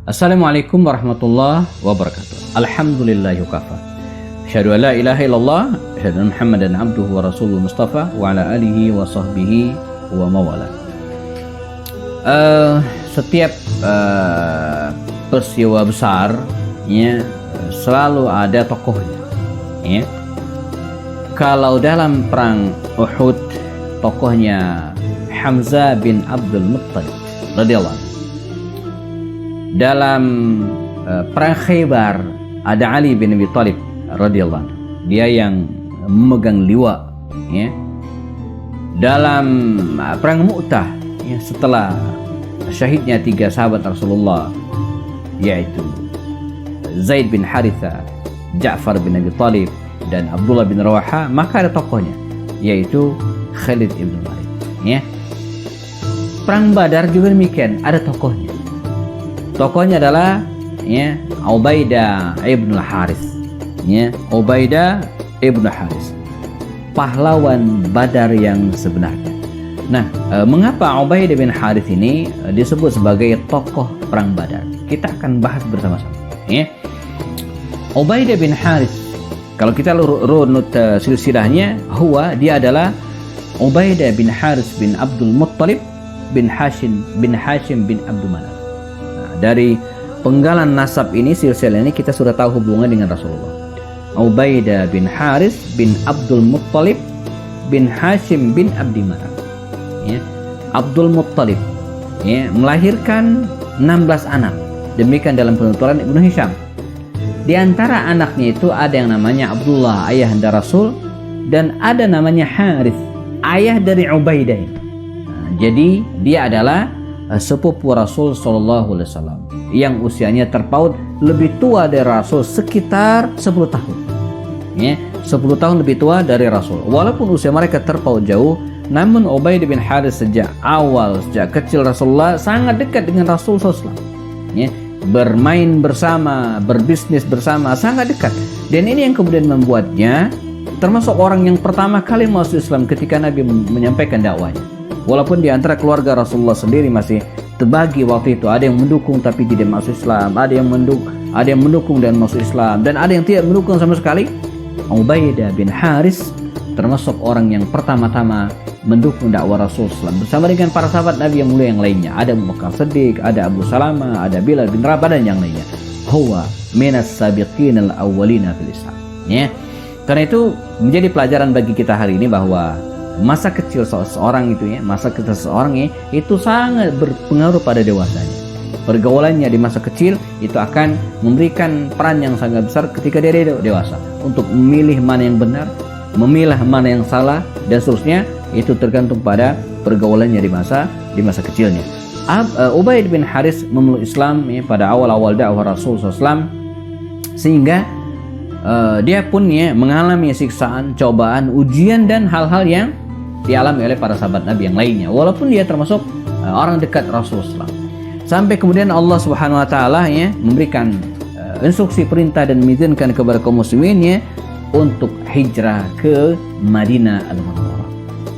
Assalamualaikum warahmatullahi wabarakatuh. Alhamdulillahi wakafa. Asyhadu an la ilaha illallah, asyhadu anna Muhammadan abduhu wa rasuluhu mustafa wa ala alihi wa sahbihi wa mawala. Setiap peristiwa besar ya, selalu ada tokohnya ya. Kalau dalam perang Uhud tokohnya Hamzah bin Abdul Muttalib radhiyallahu anhu. Dalam perang Khaybar ada Ali bin Abi Thalib radhiyallahu anhu. Dia yang memegang liwa ya. Dalam perang Mu'tah ya, setelah syahidnya 3 sahabat Rasulullah yaitu Zaid bin Haritha, Ja'far bin Abi Thalib dan Abdullah bin Rawaha, maka ada tokohnya yaitu Khalid ibn Walid ya. Perang Badar juga demikian, ada tokohnya. Tokohnya adalah ya Ubaidah ibn Harith ya, Ubaidah ibn Harith, pahlawan Badar yang sebenarnya. Nah, mengapa Ubaidah bin Harith ini disebut sebagai tokoh perang Badar? Kita akan bahas bersama-sama ya. Ubaidah bin Harith, kalau kita runut silsilahnya, dia adalah Ubaidah bin Harith bin Abdul Muttalib bin Hashim bin Abdul Manaf. Nah, dari penggalan nasab ini, silsilah ini, kita sudah tahu hubungan dengan Rasulullah. Ubaidah bin Harith bin Abdul Muttalib bin Hashim bin Abdul Manaf. Ya, Abdul Muttalib ya, melahirkan 16 anak. Demikian dalam penuturan Ibnu Hisham. Di antara anaknya itu ada yang namanya Abdullah, ayahanda Rasul, dan ada namanya Harith, ayah dari Ubaidah. Nah, jadi dia adalah sepupu Rasul Shallallahu Alaihi Wasallam yang usianya terpaut lebih tua dari Rasul sekitar 10 tahun. Ya, 10 tahun lebih tua dari Rasul. Walaupun usia mereka terpaut jauh, namun Ubaidah bin Harith sejak kecil Rasulullah sangat dekat dengan Rasul SAW. Ya, bermain bersama, berbisnis bersama, sangat dekat. Dan ini yang kemudian membuatnya termasuk orang yang pertama kali masuk Islam ketika Nabi menyampaikan dakwahnya. Walaupun di antara keluarga Rasulullah sendiri masih terbagi waktu itu, ada yang mendukung tapi tidak masuk Islam, ada yang mendukung dan masuk Islam, dan ada yang tidak mendukung sama sekali. Ubaidah bin Harith termasuk orang yang pertama-tama mendukung dakwah Rasulullah bersama dengan para sahabat Nabi yang mulia yang lainnya. Ada Abu Bakar Siddiq, ada Abu Salamah, ada Bilal bin Rabah dan yang lainnya. Huwa minas sabiqin al-awwalina fil Islam. Ya. Karena itu menjadi pelajaran bagi kita hari ini bahwa masa kecil seseorang itu sangat berpengaruh pada dewasanya. Pergaulannya di masa kecil itu akan memberikan peran yang sangat besar ketika dia dewasa untuk memilih mana yang benar, memilah mana yang salah, dan seterusnya. Itu tergantung pada pergaulannya di masa kecilnya. Ubaidah bin Harith memeluk Islam ya, pada awal-awal dakwah Rasul SAW, sehingga dia pun ya mengalami siksaan, cobaan, ujian, dan hal-hal yang dialami oleh para sahabat Nabi yang lainnya. Walaupun dia termasuk orang dekat Rasulullah, sampai kemudian Allah Subhanahu Wa Taala ya memberikan instruksi, perintah, dan mengizinkan kepada kaum muslimin ya untuk hijrah ke Madinah Al-Munawwarah.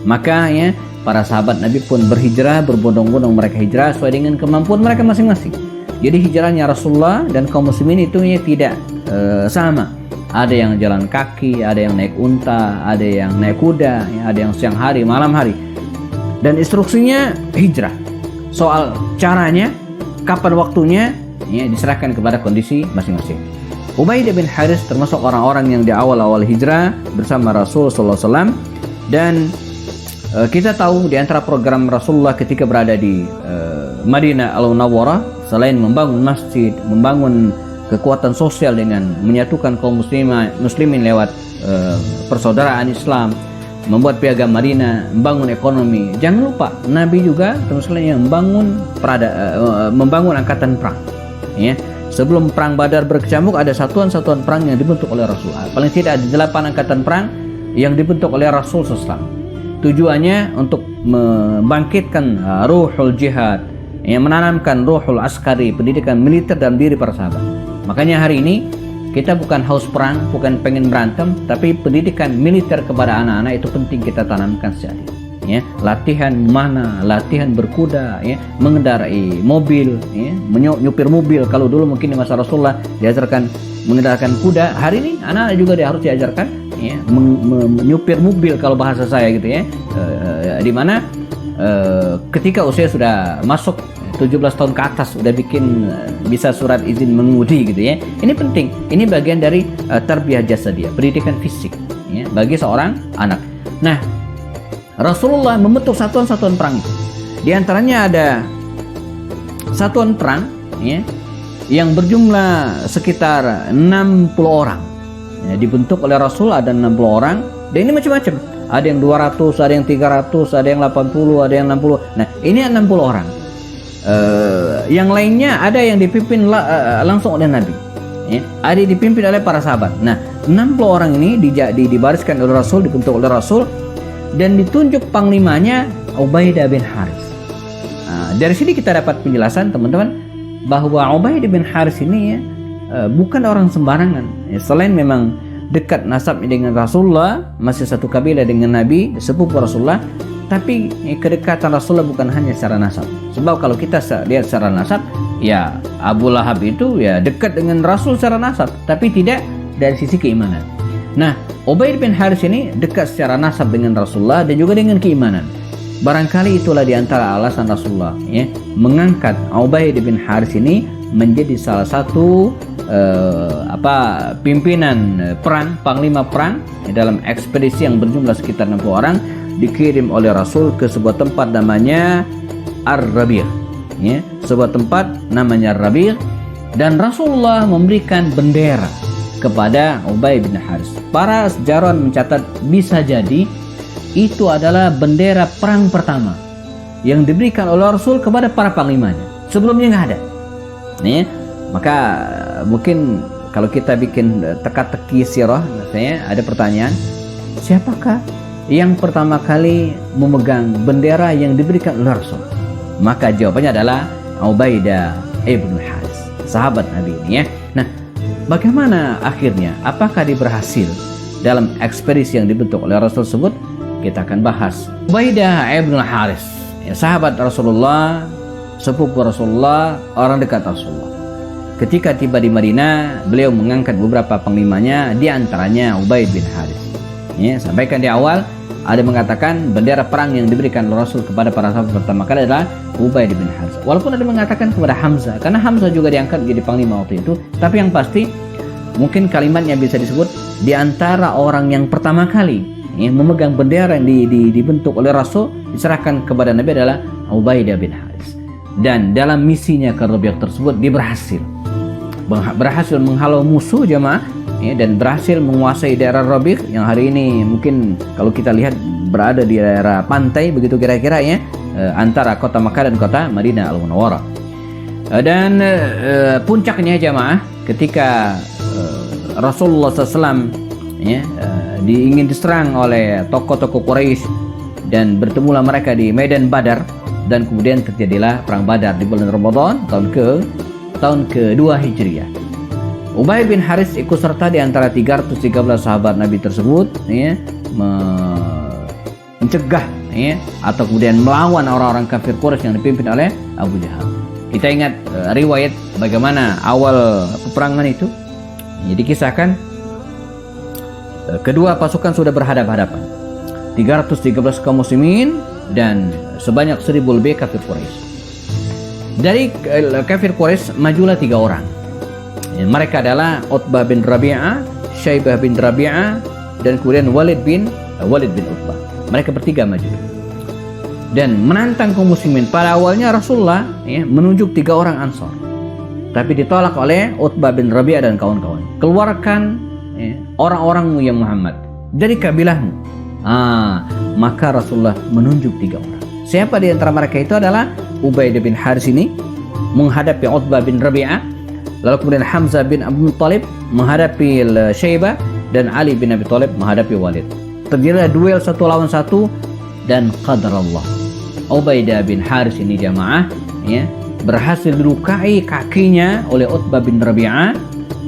Maka ya para sahabat Nabi pun berhijrah, berbondong-bondong mereka hijrah sesuai dengan kemampuan mereka masing-masing. Jadi hijrahnya Rasulullah dan kaum muslimin itu ya tidak sama. Ada yang jalan kaki, ada yang naik unta, ada yang naik kuda, ya, ada yang siang hari, malam hari. Dan instruksinya hijrah. Soal caranya, kapan waktunya, ya diserahkan kepada kondisi masing-masing. Ubaidah bin Harith termasuk orang-orang yang di awal-awal hijrah bersama Rasul sallallahu alaihi wasallam, dan kita tahu di antara program Rasulullah ketika berada di Madinah Al-Munawwarah, selain membangun masjid, membangun kekuatan sosial dengan menyatukan kaum muslimin lewat persaudaraan Islam, membuat piagam Madinah, membangun ekonomi. Jangan lupa Nabi juga termasuk yang membangun angkatan perang. Ya, sebelum perang Badar berkecamuk ada satuan-satuan perang yang dibentuk oleh Rasulullah. Paling tidak ada 8 angkatan perang yang dibentuk oleh Rasul SAW. Tujuannya untuk membangkitkan ruhul jihad, yang menanamkan ruhul askari, pendidikan militer dalam diri para sahabat. Makanya hari ini kita bukan haus perang, bukan pengen berantem, tapi pendidikan militer kepada anak-anak itu penting kita tanamkan sejak dini. ya, latihan mana, latihan berkuda, ya, mengendarai mobil, ya, menyupir mobil. Kalau dulu mungkin di masa Rasulullah diajarkan mengendarkan kuda, hari ini anak juga dia harus diajarkan, ya, menyupir mobil kalau bahasa saya gitu ya. Di mana ketika usia sudah masuk 17 tahun ke atas sudah bisa surat izin mengemudi gitu ya. Ini penting. Ini bagian dari tarbiyah jasadiyah, pendidikan fisik, ya, bagi seorang anak. Nah, Rasulullah membentuk satuan-satuan perang itu. Di antaranya ada satuan perang, ya, yang berjumlah sekitar 60 orang. Ya, dibentuk oleh Rasul ada 60 orang. Dan ini macam-macam. Ada yang 200, ada yang 300, ada yang 80, ada yang 60. Nah, ini 60 orang. Yang lainnya ada yang dipimpin langsung oleh Nabi. Ya, ada yang dipimpin oleh para sahabat. Nah, 60 orang ini dibariskan oleh Rasul, dibentuk oleh Rasul. Dan ditunjuk panglimanya Ubaidah bin Haris. Dari sini kita dapat penjelasan teman-teman bahwa Ubaidah bin Haris ini, ya, bukan orang sembarangan. Ya, selain memang dekat nasabnya dengan Rasulullah, masih satu kabilah dengan Nabi, sepupu Rasulullah, tapi kedekatan Rasulullah bukan hanya secara nasab. Sebab kalau kita lihat secara nasab, ya Abu Lahab itu ya dekat dengan Rasul secara nasab, tapi tidak dari sisi keimanan. Nah, Ubaidah bin Haris ini dekat secara nasab dengan Rasulullah dan juga dengan keimanan. Barangkali itulah diantara alasan Rasulullah, ya, mengangkat Ubaidah bin Haris ini menjadi salah satu pimpinan perang, panglima perang, ya, dalam ekspedisi yang berjumlah sekitar 60 orang, dikirim oleh Rasul ke sebuah tempat namanya Ar-Rabi', ya, sebuah tempat namanya Ar-Rabi', dan Rasulullah memberikan bendera kepada Ubaidah bin Haris. Para sejarawan mencatat bisa jadi itu adalah bendera perang pertama yang diberikan oleh Rasul kepada para panglimanya. Sebelumnya nggak ada. Nih, maka mungkin kalau kita bikin teka-teki sirah, misalnya ada pertanyaan, siapakah yang pertama kali memegang bendera yang diberikan oleh Rasul? Maka jawabannya adalah Ubaidah ibn Haris, sahabat Nabi ini, ya. Nah, bagaimana akhirnya? Apakah dia berhasil dalam ekspedisi yang dibentuk oleh Rasul tersebut? Kita akan bahas. Ubaidah ibn Haris, ya, sahabat Rasulullah, sepupu Rasulullah, orang dekat Rasulullah. Ketika tiba di Madinah, beliau mengangkat beberapa panglimanya, di antaranya Ubaidah bin Haris. Ya, sampaikan di awal, ada mengatakan bendera perang yang diberikan oleh Rasul kepada para sahabat pertama kali adalah Ubaidah bin Haris. Walaupun ada mengatakan kepada Hamzah, karena Hamzah juga diangkat menjadi panglima waktu itu, tapi yang pasti mungkin kalimatnya bisa disebut di antara orang yang pertama kali, ya, memegang bendera yang dibentuk oleh Rasul diserahkan kepada Nabi adalah Ubaidah bin Haris. Dan dalam misinya ke Rabi' tersebut dia berhasil menghalau musuh jamaah, ya, dan berhasil menguasai daerah Rabi' yang hari ini mungkin kalau kita lihat berada di daerah pantai begitu kira-kira, ya, antara kota Makkah dan kota Madinah Al-Munawwarah. Dan puncaknya jamaah ketika Rasulullah SAW, ya, ingin diserang oleh tokoh-tokoh Quraisy dan bertemulah mereka di Medan Badar, dan kemudian terjadilah perang Badar di bulan Ramadan tahun ke-2 Hijriah. Ubaidah bin Haris ikut serta di antara 313 sahabat Nabi tersebut, ya, mencegah, ya, atau kemudian melawan orang-orang kafir Quraisy yang dipimpin oleh Abu Jahal. Kita ingat riwayat bagaimana awal peperangan itu. Jadi kisahkan kedua pasukan sudah berhadapan-hadapan. 313 kaum muslimin dan sebanyak 1000 lebih kafir Quraisy. Dari kafir Quraisy majulah 3 orang. Mereka adalah Utbah bin Rabi'ah, Syaibah bin Rabi'ah, dan kemudian Walid bin Utbah. Mereka bertiga maju dan menantang kaum muslimin. Pada awalnya Rasulullah, ya, menunjuk 3 orang Ansor, tapi ditolak oleh Utbah bin Rabi'ah dan kawan-kawan. Keluarkan, ya, orang-orangmu ya Muhammad dari kabilahmu. Maka Rasulullah menunjuk 3 orang. Siapa di antara mereka itu adalah Ubaidah bin Haris ini menghadapi Utbah bin Rabi'ah, lalu kemudian Hamzah bin Abdul Thalib menghadapi Syaibah, dan Ali bin Abi Thalib menghadapi Walid. Terjadilah duel 1 lawan 1 dan qadarullah Ubaidah bin Haris ini jamaah, ya, berhasil dilukai kakinya oleh Utbah bin Rabi'ah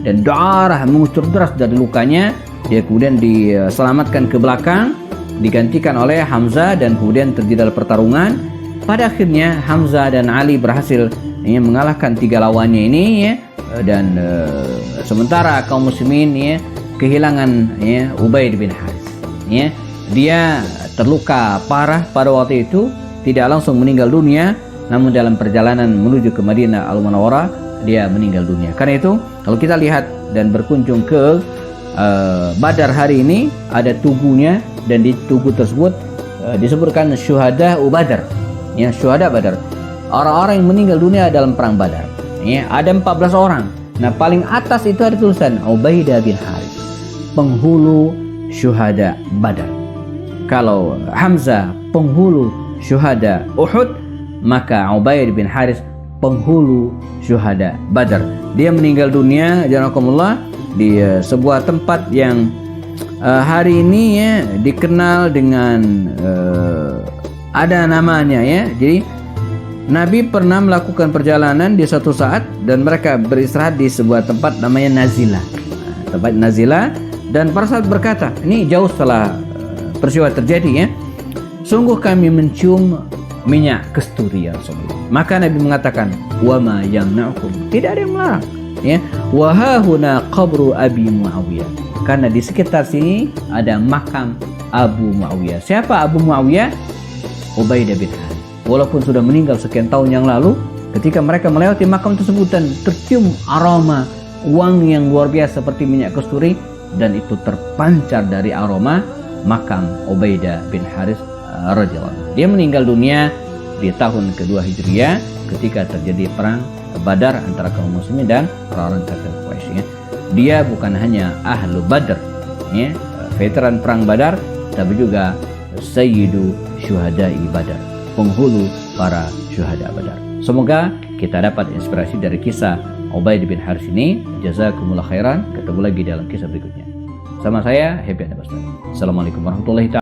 dan darah mengucur deras dari lukanya. Dia kemudian diselamatkan ke belakang digantikan oleh Hamzah dan kemudian terjadi pertarungan. Pada akhirnya Hamzah dan Ali berhasil mengalahkan 3 lawannya ini ya, dan sementara kaum muslimin ya kehilangan ya Ubaid bin Haris ya. Dia terluka parah pada waktu itu, tidak langsung meninggal dunia, namun dalam perjalanan menuju ke Madinah Al-Munawwarah dia meninggal dunia. Karena itu kalau kita lihat dan berkunjung ke Badar hari ini, ada tugunya, dan di tugu tersebut disebutkan syuhada Badar ya, syuhada Badar, orang-orang yang meninggal dunia dalam perang Badar ya, ada 14 orang. Nah paling atas itu ada tulisan Ubaidah bin Haris, penghulu syuhada Badar. Kalau Hamzah penghulu syuhada Uhud, maka Ubaidah bin Haris penghulu syuhada Badar. Dia meninggal dunia janakumullah di sebuah tempat yang hari ini ya dikenal dengan ada namanya ya. Jadi Nabi pernah melakukan perjalanan di suatu saat dan mereka beristirahat di sebuah tempat namanya Nazilah. Tempat Nazilah, dan para sahabat berkata, ini jauh setelah peristiwa terjadi ya, sungguh kami mencium minyak kesturi ya Rasulullah. Maka Nabi mengatakan, wa ma yamna'ukum, tidak ada yang melarang ya, wa hahuna qabru Abi Muawiyah, karena di sekitar sini ada makam Abu Muawiyah. Siapa Abu Muawiyah? Ubaidah bin Haris. Walaupun sudah meninggal sekian tahun yang lalu, ketika mereka melewati makam tersebut dan tercium aroma wangi yang luar biasa seperti minyak kesturi, dan itu terpancar dari aroma makam Ubaidah bin Haris radhiyallahu. Dia meninggal dunia di tahun kedua Hijriah ketika terjadi perang Badar antara kaum muslimin dan orang-orang kafir Quraisy ya. Dia bukan hanya ahlu Badar ya, veteran perang Badar, tapi juga sayyidu syuhada'i Badar, penghulu para syuhada Badar. Semoga kita dapat inspirasi dari kisah Ubaidah bin Haris ini. Jazakumullah khairan. Ketemu lagi dalam kisah berikutnya. Sama saya Happy Anda Bastari. Assalamualaikum warahmatullahi wabarakatuh.